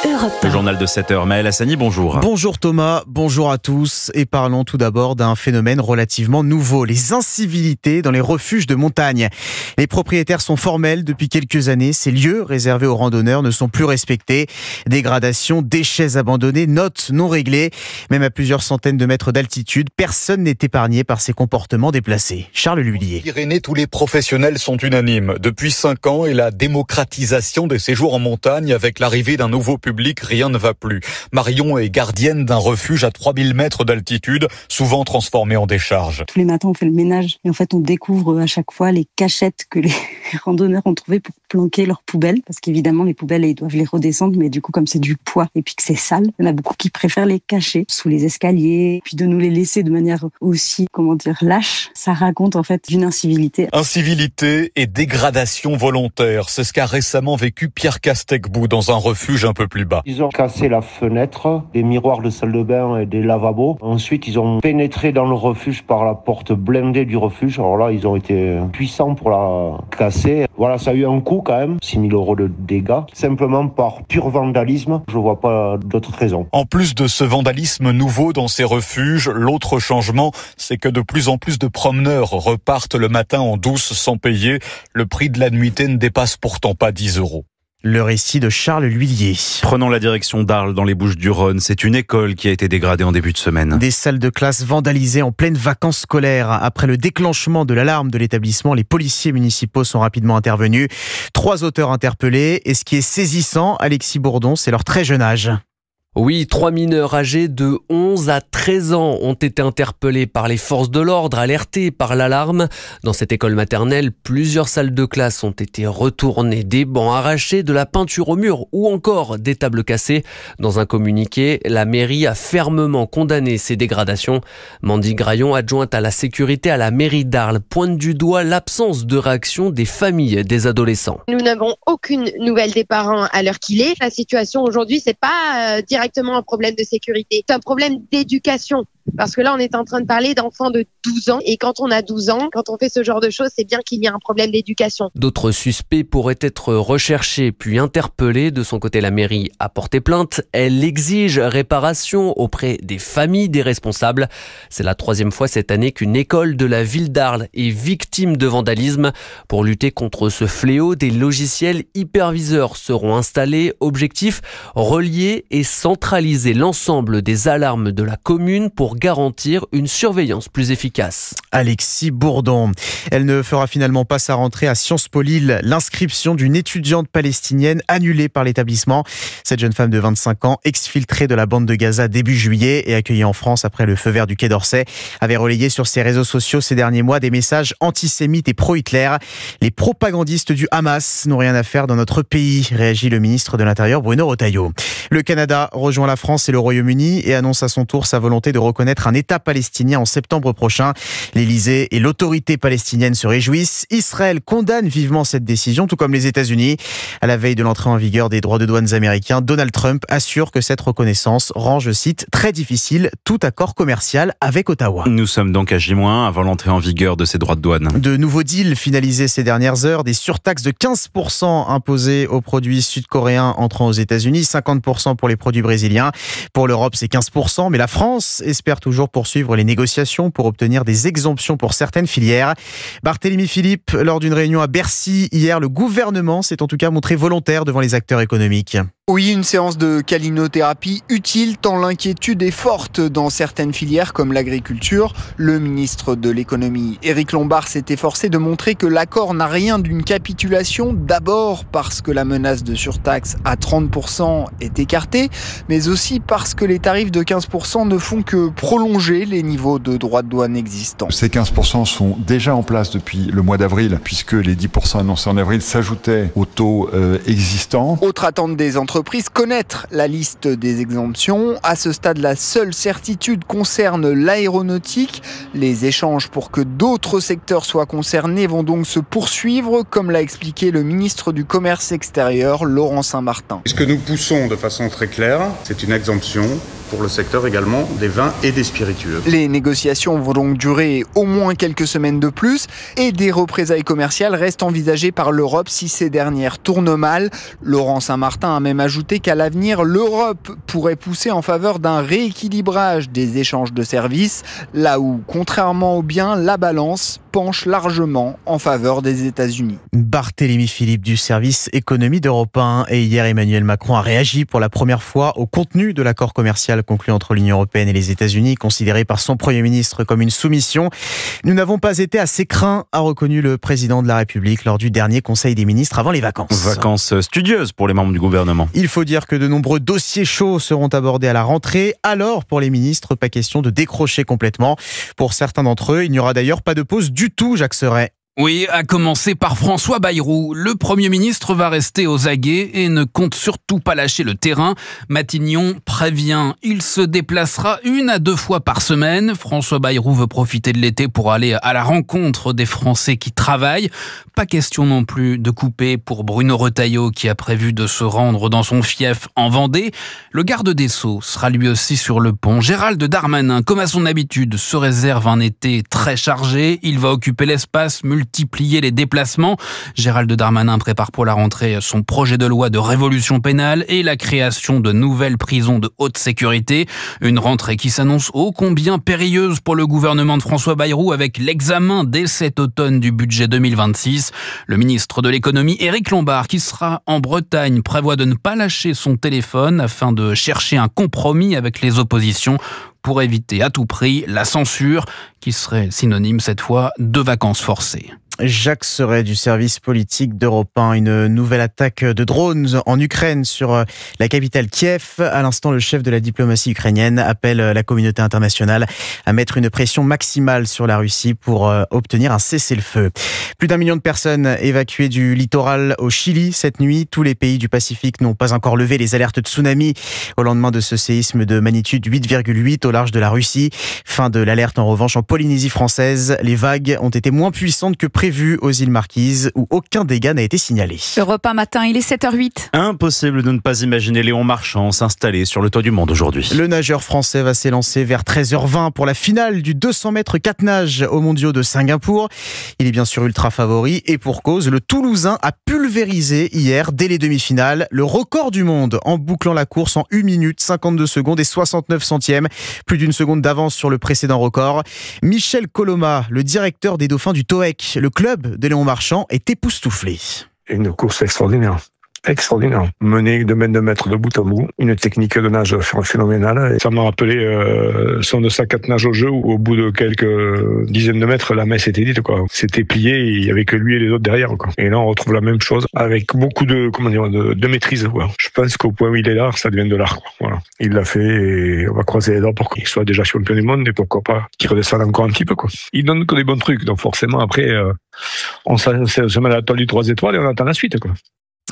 Europe 1. Le journal de 7h, Maël Hassani, bonjour. Bonjour Thomas, bonjour à tous. Et parlons tout d'abord d'un phénomène relativement nouveau, les incivilités dans les refuges de montagne. Les propriétaires sont formels depuis quelques années. Ces lieux réservés aux randonneurs ne sont plus respectés. Dégradation, déchets abandonnés, notes non réglées. Même à plusieurs centaines de mètres d'altitude, personne n'est épargné par ces comportements déplacés. Charles Lhuillier. En Pyrénées, tous les professionnels sont unanimes. Depuis 5 ans et la démocratisation des séjours en montagne avec l'arrivée d'un nouveau public, rien ne va plus. Marion est gardienne d'un refuge à 3000 mètres d'altitude, souvent transformé en décharge. Tous les matins, on fait le ménage et en fait, on découvre à chaque fois les cachettes que les randonneurs ont trouvées pour planquer leurs poubelles. Parce qu'évidemment, les poubelles, ils doivent les redescendre, mais du coup, comme c'est du poids et puis que c'est sale, il y en a beaucoup qui préfèrent les cacher sous les escaliers, puis de nous les laisser de manière aussi, lâche. Ça raconte en fait une incivilité. Incivilité et dégradation volontaire, c'est ce qu'a récemment vécu Pierre Castecbout dans un refuge un peu plus bas. Ils ont cassé la fenêtre, des miroirs de salle de bain et des lavabos. Ensuite, ils ont pénétré dans le refuge par la porte blindée du refuge. Alors là, ils ont été puissants pour la casser. Voilà, ça a eu un coût quand même, 6 000 € de dégâts. Simplement par pur vandalisme, je vois pas d'autre raison. En plus de ce vandalisme nouveau dans ces refuges, l'autre changement, c'est que de plus en plus de promeneurs repartent le matin en douce sans payer. Le prix de la nuitée ne dépasse pourtant pas 10 €. Le récit de Charles Lhuillier. Prenons la direction d'Arles dans les Bouches-du-Rhône. C'est une école qui a été dégradée en début de semaine. Des salles de classe vandalisées en pleine vacances scolaires. Après le déclenchement de l'alarme de l'établissement, les policiers municipaux sont rapidement intervenus. 3 auteurs interpellés. Et ce qui est saisissant, Alexis Bourdon, c'est leur très jeune âge. Oui, 3 mineurs âgés de 11 à 13 ans ont été interpellés par les forces de l'ordre, alertés par l'alarme. Dans cette école maternelle, plusieurs salles de classe ont été retournées, des bancs arrachés, de la peinture au mur ou encore des tables cassées. Dans un communiqué, la mairie a fermement condamné ces dégradations. Mandy Graillon, adjointe à la sécurité à la mairie d'Arles, pointe du doigt l'absence de réaction des familles des adolescents. Nous n'avons aucune nouvelle des parents à l'heure qu'il est. La situation aujourd'hui, c'est pas directement un problème de sécurité, c'est un problème d'éducation. Parce que là, on est en train de parler d'enfants de 12 ans. Et quand on a 12 ans, quand on fait ce genre de choses, c'est bien qu'il y a un problème d'éducation. D'autres suspects pourraient être recherchés puis interpellés. De son côté, la mairie a porté plainte. Elle exige réparation auprès des familles des responsables. C'est la 3e fois cette année qu'une école de la ville d'Arles est victime de vandalisme. Pour lutter contre ce fléau, des logiciels hyperviseurs seront installés. Objectif, relier et centraliser l'ensemble des alarmes de la commune pour garantir une surveillance plus efficace. Alexis Bourdon. Elle ne fera finalement pas sa rentrée à Sciences Po Lille. L'inscription d'une étudiante palestinienne annulée par l'établissement. Cette jeune femme de 25 ans, exfiltrée de la bande de Gaza début juillet et accueillie en France après le feu vert du Quai d'Orsay, avait relayé sur ses réseaux sociaux ces derniers mois des messages antisémites et pro-Hitler. Les propagandistes du Hamas n'ont rien à faire dans notre pays, réagit le ministre de l'Intérieur Bruno Retailleau. Le Canada rejoint la France et le Royaume-Uni et annonce à son tour sa volonté de reconnaître un État palestinien en septembre prochain. L'Élysée et l'autorité palestinienne se réjouissent. Israël condamne vivement cette décision, tout comme les États-Unis. À la veille de l'entrée en vigueur des droits de douane américains, Donald Trump assure que cette reconnaissance rend, je cite, très difficile tout accord commercial avec Ottawa. Nous sommes donc à J- avant l'entrée en vigueur de ces droits de douane. De nouveaux deals finalisés ces dernières heures, des surtaxes de 15% imposées aux produits sud-coréens entrant aux États-Unis, 50% pour les produits brésiliens. Pour l'Europe, c'est 15%, mais la France espère toujours poursuivre les négociations pour obtenir des exemptions pour certaines filières. Barthélémy Philippe, lors d'une réunion à Bercy hier, le gouvernement s'est en tout cas montré volontaire devant les acteurs économiques. Oui, une séance de calinothérapie utile tant l'inquiétude est forte dans certaines filières comme l'agriculture. Le ministre de l'économie, Éric Lombard, s'est efforcé de montrer que l'accord n'a rien d'une capitulation. D'abord parce que la menace de surtaxe à 30% est écartée, mais aussi parce que les tarifs de 15% ne font que prolonger les niveaux de droits de douane existants. Ces 15% sont déjà en place depuis le mois d'avril, puisque les 10% annoncés en avril s'ajoutaient aux taux existants. Autre attente des entreprises, connaître la liste des exemptions. À ce stade, la seule certitude concerne l'aéronautique. Les échanges pour que d'autres secteurs soient concernés vont donc se poursuivre, comme l'a expliqué le ministre du Commerce extérieur, Laurent Saint-Martin. Ce que nous poussons de façon très claire, c'est une exemption pour le secteur également des vins et des spiritueux. Les négociations vont donc durer au moins quelques semaines de plus et des représailles commerciales restent envisagées par l'Europe si ces dernières tournent mal. Laurent Saint-Martin a même ajouté qu'à l'avenir, l'Europe pourrait pousser en faveur d'un rééquilibrage des échanges de services, là où, contrairement aux biens, la balance penche largement en faveur des États-Unis. Barthélémy Philippe du service économie d'Europe 1. Et hier, Emmanuel Macron a réagi pour la première fois au contenu de l'accord commercial conclu entre l'Union européenne et les États-Unis, considéré par son Premier ministre comme une soumission. Nous n'avons pas été assez craints, a reconnu le président de la République lors du dernier Conseil des ministres avant les vacances. Vacances studieuses pour les membres du gouvernement. Il faut dire que de nombreux dossiers chauds seront abordés à la rentrée. Alors, pour les ministres, pas question de décrocher complètement. Pour certains d'entre eux, il n'y aura d'ailleurs pas de pause du tout, Jacques Serret. Oui, à commencer par François Bayrou. Le Premier ministre va rester aux aguets et ne compte surtout pas lâcher le terrain. Matignon prévient, il se déplacera 1 à 2 fois par semaine. François Bayrou veut profiter de l'été pour aller à la rencontre des Français qui travaillent. Pas question non plus de couper pour Bruno Retailleau qui a prévu de se rendre dans son fief en Vendée. Le garde des Sceaux sera lui aussi sur le pont. Gérald Darmanin, comme à son habitude, se réserve un été très chargé. Il va occuper l'espace, multiplier les déplacements. Gérald Darmanin prépare pour la rentrée son projet de loi de révolution pénale et la création de nouvelles prisons de haute sécurité. Une rentrée qui s'annonce ô combien périlleuse pour le gouvernement de François Bayrou avec l'examen dès cet automne du budget 2026. Le ministre de l'économie, Éric Lombard, qui sera en Bretagne, prévoit de ne pas lâcher son téléphone afin de chercher un compromis avec les oppositions pour éviter à tout prix la censure, qui serait synonyme cette fois de vacances forcées. Jacques Serret du service politique d'Europe 1. Une nouvelle attaque de drones en Ukraine sur la capitale Kiev. À l'instant, le chef de la diplomatie ukrainienne appelle la communauté internationale à mettre une pression maximale sur la Russie pour obtenir un cessez-le-feu. Plus d'1 million de personnes évacuées du littoral au Chili cette nuit. Tous les pays du Pacifique n'ont pas encore levé les alertes de tsunami au lendemain de ce séisme de magnitude 8,8 au large de la Russie. Fin de l'alerte en revanche en Polynésie française. Les vagues ont été moins puissantes que prévu aux îles Marquises où aucun dégât n'a été signalé. Europe 1 matin, il est 7h08. Impossible de ne pas imaginer Léon Marchand s'installer sur le toit du monde aujourd'hui. Le nageur français va s'élancer vers 13h20 pour la finale du 200 mètres 4 nages aux mondiaux de Singapour. Il est bien sûr ultra favori et pour cause, le Toulousain a pulvérisé hier dès les demi-finales le record du monde en bouclant la course en 1 minute 52 secondes et 69 centièmes. Plus d'1 seconde d'avance sur le précédent record. Michel Coloma, le directeur des Dauphins du TOEC, le club de Léon Marchand, est époustouflé. Une course extraordinaire. Extraordinaire. Mener de 22 mètres de bout en bout, une technique de nage phénoménale. Ça m'a rappelé son de sa 4 nages au jeu où au bout de quelques dizaines de mètres, la messe était dite, quoi. C'était plié et il y avait que lui et les autres derrière, quoi. Et là, on retrouve la même chose avec beaucoup de maîtrise, quoi. Je pense qu'au point où il est là, ça devient de l'art, quoi. Voilà. Il l'a fait et on va croiser les doigts pour qu'il soit déjà champion du monde et pourquoi pas qu'il redescende encore un petit peu, quoi. Il donne que des bons trucs, donc forcément après, on se met à la toile du 3 étoiles et on attend la suite, quoi.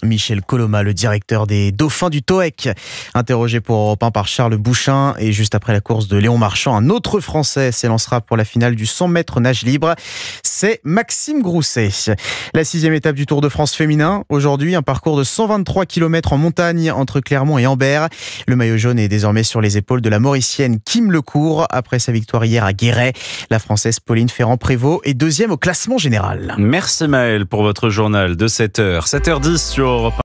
Michel Coloma, le directeur des Dauphins du TOEC, interrogé pour Europe 1 par Charles Bouchin. Et juste après la course de Léon Marchand, un autre Français s'élancera pour la finale du 100 mètres nage libre. C'est Maxime Grousset. La 6e étape du Tour de France féminin. Aujourd'hui, un parcours de 123 km en montagne entre Clermont et Ambert. Le maillot jaune est désormais sur les épaules de la Mauricienne Kim Lecourt. Après sa victoire hier à Guéret, la Française Pauline Ferrand-Prévot est 2e au classement général. Merci Maël pour votre journal de 7h. 7h10 sur Europe 1.